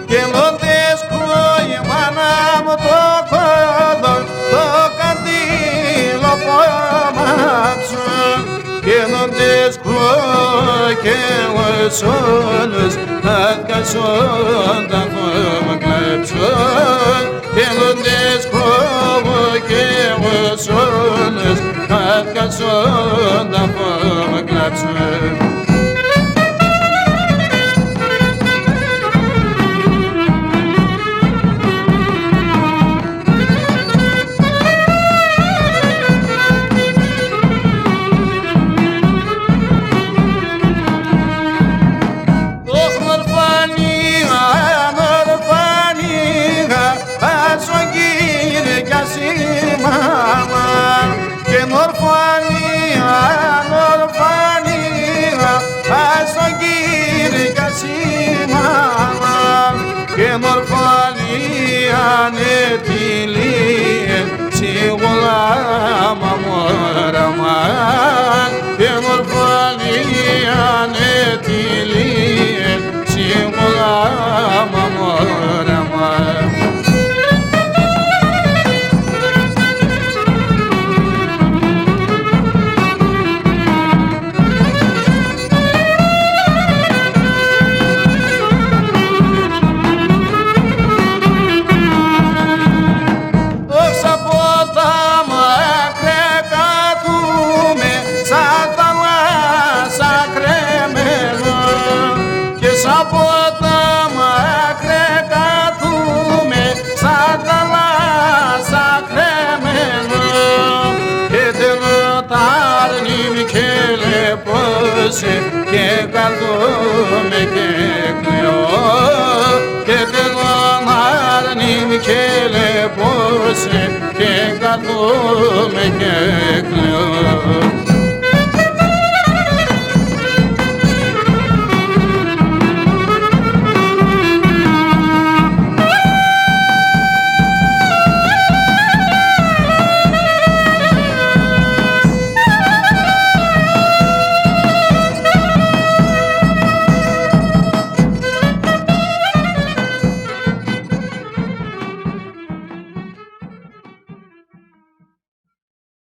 και λοντές η μάνα μου το κόλλο το καντήλο πόμαψε και λοντές και ο σόλος ατκασόν τα φωμακλέψον και λοντές και ο σόλος ατκασόν τα φωμακλέψον. Και νορφανία, ας τον Κύρικα σήμαμα και νορφανία νετιλίε σίγουρα μαμόραμα και νορφανία νετιλίε σίγουρα μαμόραμα. Από τα μακρέ καθούμε σαν τα λάσα κρέμενο και τελωτάρνη Μικέλε πόσε και καθούμε και κλαιώ και τελωτάρνη Μικέλε πόσε και καθούμε και κλαιώ.